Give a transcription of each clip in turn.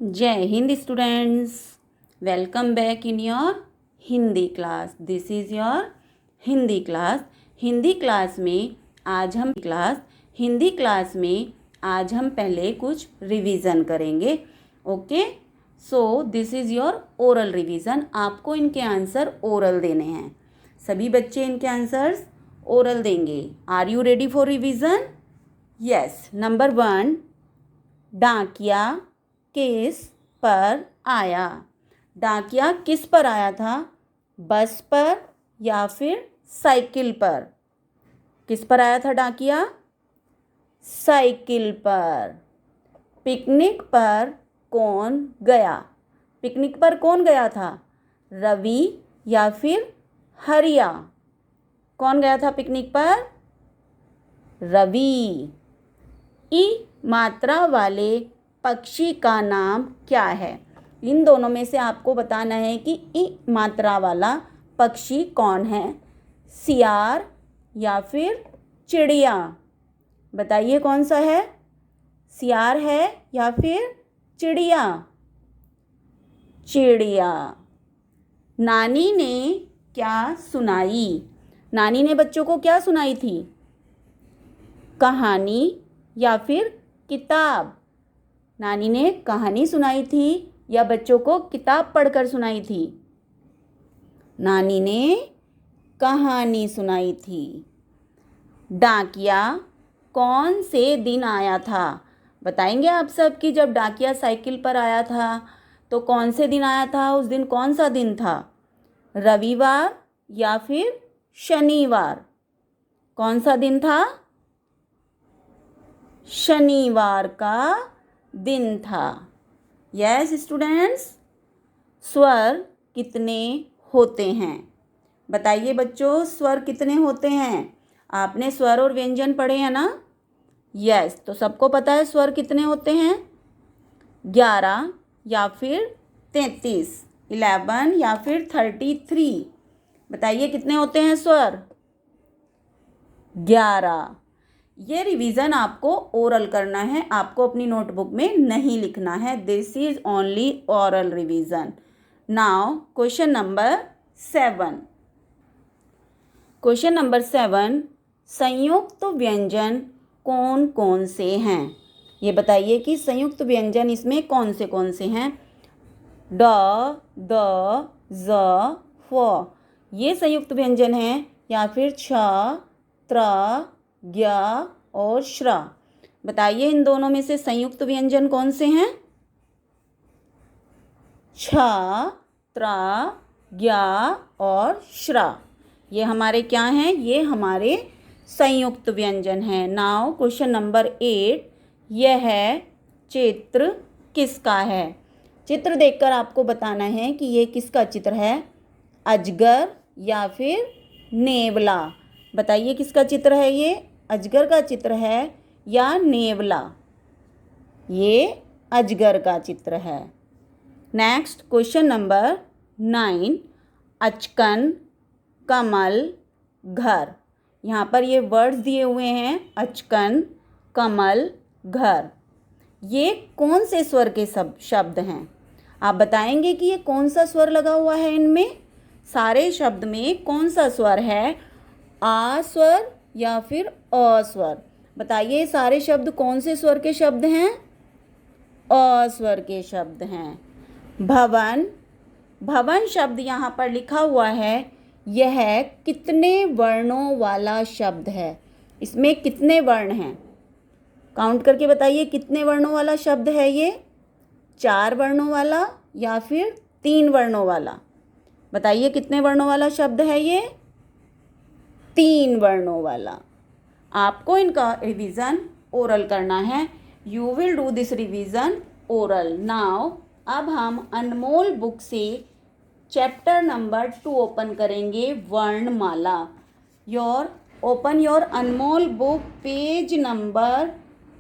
जय Hind students, welcome back in your Hindi class. This is your Hindi class. Hindi class में आज हम पहले कुछ रिवीजन करेंगे। Okay, so this is your oral revision. आपको इनके आंसर ओरल देने हैं। सभी बच्चे इनके आंसर्स ओरल देंगे। Are you ready for revision? Yes. Number 1, डाकिया किस पर आया? डाकिया किस पर आया था? बस पर या फिर साइकिल पर? किस पर आया था डाकिया? साइकिल पर। पिकनिक पर कौन गया? पिकनिक पर कौन गया था? रवि या फिर हरिया? कौन गया था पिकनिक पर? रवि। ई मात्रा वाले पक्षी का नाम क्या है? इन दोनों में से आपको बताना है कि ई मात्रा वाला पक्षी कौन है, सियार या फिर चिड़िया? बताइए कौन सा है, सियार है या फिर चिड़िया? चिड़िया। नानी ने क्या सुनाई? नानी ने बच्चों को क्या सुनाई थी? कहानी या फिर किताब? नानी ने कहानी सुनाई थी या बच्चों को किताब पढ़कर सुनाई थी? नानी ने कहानी सुनाई थी। डाकिया कौन से दिन आया था? बताएंगे आप सब कि जब डाकिया साइकिल पर आया था तो कौन से दिन आया था? उस दिन कौन सा दिन था? रविवार या फिर शनिवार? कौन सा दिन था? शनिवार का दिन था। Yes students. स्वर कितने होते हैं? बताइए बच्चों, स्वर कितने होते हैं? आपने स्वर और व्यंजन पढ़े हैं ना? यस, तो सबको पता है स्वर कितने होते हैं? 11 या फिर 33, 11 या फिर 33। बताइए कितने होते हैं स्वर? 11। ये रिवीजन आपको ओरल करना है, आपको अपनी नोटबुक में नहीं लिखना है। This is only oral revision. Now question number 7। Question number 7, संयुक्त व्यंजन कौन कौन से हैं? ये बताइए कि संयुक्त व्यंजन इसमें कौन से हैं? ड, द, ज, फ। ये संयुक्त व्यंजन हैं या फिर छ, त्र, ज्ञ और श्र? बताइए इन दोनों में से संयुक्त व्यंजन कौन से हैं? छ, त्र, ज्ञ और श्र। ये हमारे क्या हैं? ये हमारे संयुक्त व्यंजन हैं। नाउ क्वेश्चन नंबर 8, यह चित्र किसका है? चित्र देखकर आपको बताना है कि ये किसका चित्र है, अजगर या फिर नेवला? बताइए किसका चित्र है ये, अजगर का चित्र है या नेवला? ये अजगर का चित्र है। नेक्स्ट क्वेश्चन नंबर 9, अचकन, कमल, घर। यहाँ पर ये वर्ड्स दिए हुए हैं, अचकन, कमल, घर। ये कौन से स्वर के शब्द हैं? आप बताएंगे कि ये कौन सा स्वर लगा हुआ है इनमें? सारे शब्द में कौन सा स्वर है, आ स्वर या फिर अ स्वर? बताइए सारे शब्द कौन से स्वर के शब्द हैं? अ स्वर के शब्द हैं। भवन, भवन शब्द यहाँ पर लिखा हुआ है, यह कितने वर्णों वाला शब्द है? इसमें कितने वर्ण हैं? काउंट करके बताइए कितने वर्णों वाला शब्द है ये? 4 वर्णों वाला या फिर 3 वर्णों वाला? बताइए कितने वर्णों वाला शब्द है ये? 3 वर्णों वाला। आपको इनका रिवीजन ओरल करना है। You will do this revision oral. Now अब हम अनमोल बुक से चैप्टर नंबर 2 ओपन करेंगे, वर्णमाला। Open your Anmol book, page number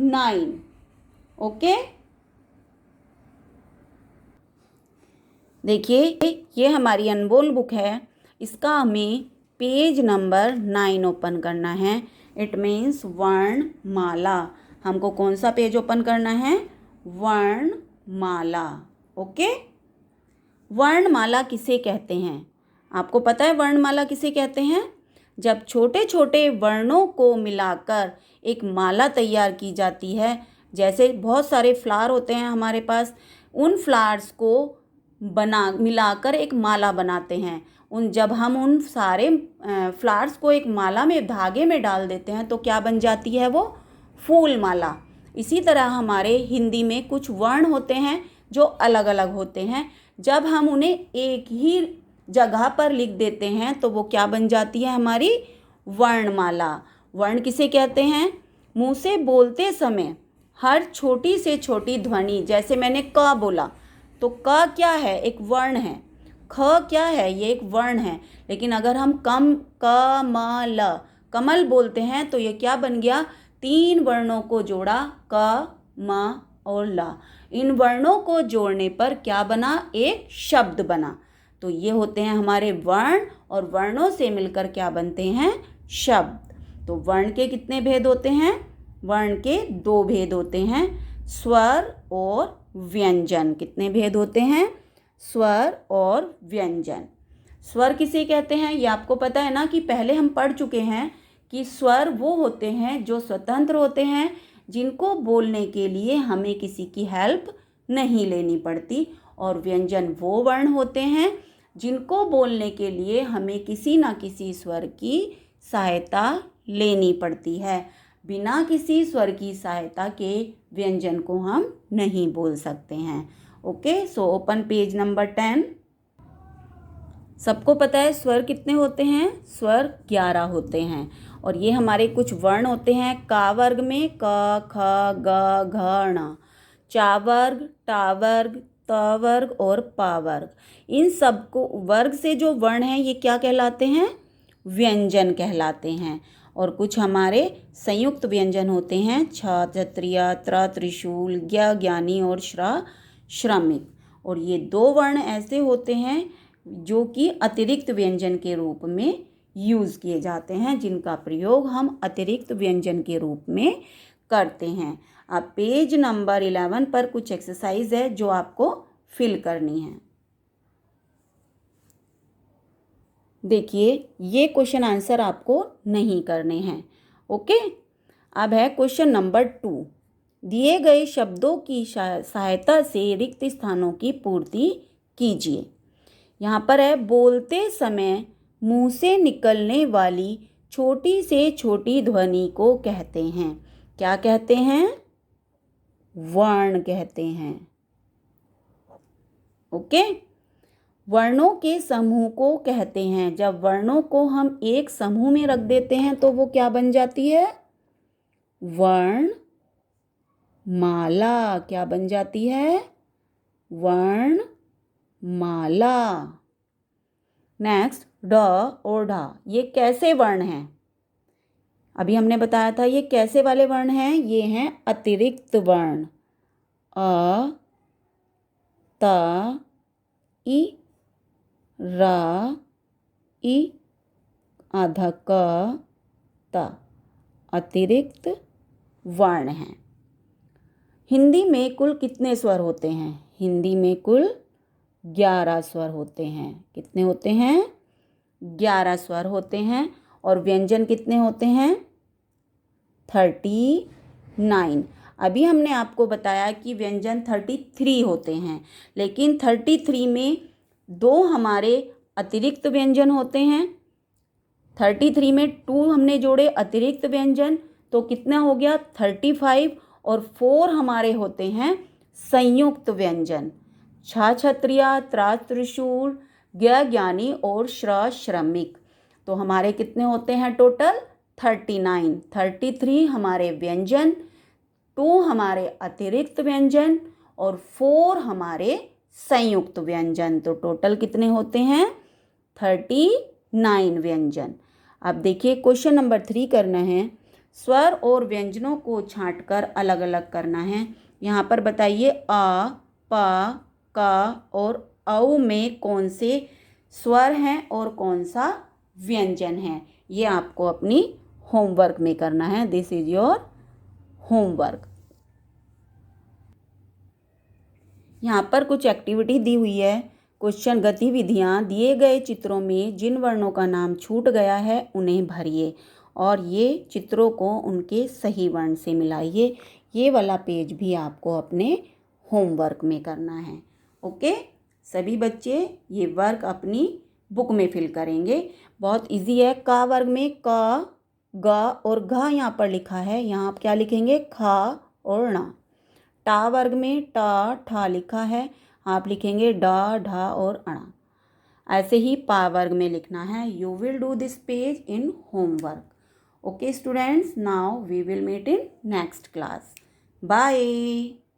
9। Okay, देखिए ये हमारी अनमोल बुक है, इसका हमें पेज नंबर 9 ओपन करना है। इट मीन्स वर्णमाला। हमको कौन सा पेज ओपन करना है? वर्णमाला। माला। ओके, वर्णमाला किसे कहते हैं? आपको पता है वर्णमाला किसे कहते हैं? जब छोटे छोटे वर्णों को मिलाकर एक माला तैयार की जाती है। जैसे बहुत सारे फ्लावर होते हैं हमारे पास, उन फ्लावर्स को मिलाकर एक माला बनाते हैं। जब हम उन सारे फ्लावर्स को एक माला में धागे में डाल देते हैं तो क्या बन जाती है? वो फूल माला। इसी तरह हमारे हिंदी में कुछ वर्ण होते हैं जो अलग अलग होते हैं। जब हम उन्हें एक ही जगह पर लिख देते हैं तो वो क्या बन जाती है? हमारी वर्णमाला। वर्ण किसे कहते हैं? मुंह से बोलते समय हर छोटी से छोटी ध्वनि, जैसे मैंने क बोला तो क क्या है? एक वर्ण है। ख क्या है? ये एक वर्ण है। लेकिन अगर हम कमल बोलते हैं तो ये क्या बन गया? 3 वर्णों को जोड़ा, क म और ला। इन वर्णों को जोड़ने पर क्या बना? एक शब्द बना। तो ये होते हैं हमारे वर्ण, और वर्णों से मिलकर क्या बनते हैं? शब्द। तो वर्ण के कितने भेद होते हैं? वर्ण के 2 भेद होते हैं, स्वर और व्यंजन। कितने भेद होते हैं? स्वर और व्यंजन। स्वर किसे कहते हैं? ये आपको पता है ना कि पहले हम पढ़ चुके हैं कि स्वर वो होते हैं जो स्वतंत्र होते हैं, जिनको बोलने के लिए हमें किसी की हेल्प नहीं लेनी पड़ती। और व्यंजन वो वर्ण होते हैं जिनको बोलने के लिए हमें किसी ना किसी स्वर की सहायता लेनी पड़ती है। बिना किसी स्वर की सहायता के व्यंजन को हम नहीं बोल सकते हैं। Okay, so open page number 10। सबको पता है स्वर कितने होते हैं? स्वर 11 होते हैं। और ये हमारे कुछ वर्ण होते हैं का वर्ग में, क ख ग घ ण। चा वर्ग, टा वर्ग, त वर्ग और पा वर्ग। इन सबको वर्ग से जो वर्ण हैं ये क्या कहलाते हैं? व्यंजन कहलाते हैं। और कुछ हमारे संयुक्त व्यंजन होते हैं, छ क्षत्रिय, त्र त्रिशूल, ज्ञ ज्ञानी और श्र श्रमिक। और ये 2 वर्ण ऐसे होते हैं जो कि अतिरिक्त व्यंजन के रूप में यूज़ किए जाते हैं, जिनका प्रयोग हम अतिरिक्त व्यंजन के रूप में करते हैं। अब पेज नंबर 11 पर कुछ एक्सरसाइज है जो आपको फिल करनी है। देखिए, ये क्वेश्चन आंसर आपको नहीं करने हैं। ओके, अब है क्वेश्चन नंबर 2। दिए गए शब्दों की सहायता से रिक्त स्थानों की पूर्ति कीजिए। यहाँ पर है, बोलते समय मुंह से निकलने वाली छोटी से छोटी ध्वनि को कहते हैं। क्या कहते हैं? वर्ण कहते हैं। ओके, वर्णों के समूह को कहते हैं। जब वर्णों को हम एक समूह में रख देते हैं तो वो क्या बन जाती है? वर्ण माला। क्या बन जाती है? वर्ण माला। नेक्स्ट, ड और ढ, ये कैसे वर्ण हैं? अभी हमने बताया था ये कैसे वाले वर्ण हैं? ये हैं अतिरिक्त वर्ण। अ, त, इ, र, इ, आधा क, त, अतिरिक्त वर्ण हैं। हिंदी में कुल कितने स्वर होते हैं? हिंदी में कुल 11 स्वर होते हैं। कितने होते हैं? 11 स्वर होते हैं। और व्यंजन कितने होते हैं? 39। अभी हमने आपको बताया कि व्यंजन 33 होते हैं, लेकिन 33 में 2 हमारे अतिरिक्त व्यंजन होते हैं। 33 में 2 हमने जोड़े अतिरिक्त व्यंजन, तो कितना हो गया? 35। और 4 हमारे होते हैं संयुक्त व्यंजन, छ क्षत्रिय, त्र त्रिशूल, ज्ञ ज्ञानी और श्र श्रमिक। तो हमारे कितने होते हैं टोटल? 39। 33 हमारे व्यंजन, 2 हमारे अतिरिक्त व्यंजन और 4 हमारे संयुक्त व्यंजन। तो टोटल कितने होते हैं? 39 व्यंजन। अब देखिए क्वेश्चन नंबर 3 करना है। स्वर और व्यंजनों को छांटकर अलग अलग करना है। यहाँ पर बताइए अ, प, क और औ में कौन से स्वर हैं और कौन सा व्यंजन है। ये आपको अपनी होमवर्क में करना है। This is your homework. यहाँ पर कुछ एक्टिविटी दी हुई है। क्वेश्चन गतिविधियाँ दिए गए चित्रों में जिन वर्णों का नाम छूट गया है उन्हें भरिए और ये चित्रों को उनके सही वर्ण से मिलाइए। ये वाला पेज भी आपको अपने होमवर्क में करना है। ओके, सभी बच्चे ये वर्क अपनी बुक में फिल करेंगे। बहुत इजी है। का वर्ग में क, ग और घ यहाँ पर लिखा है, यहाँ आप क्या लिखेंगे? खा और ण। टा वर्ग में टा ठा लिखा है, आप लिखेंगे डा ढा और अणा। ऐसे ही पा वर्ग में लिखना है। You will do this page in homework. Okay students, now we will meet in next class. Bye.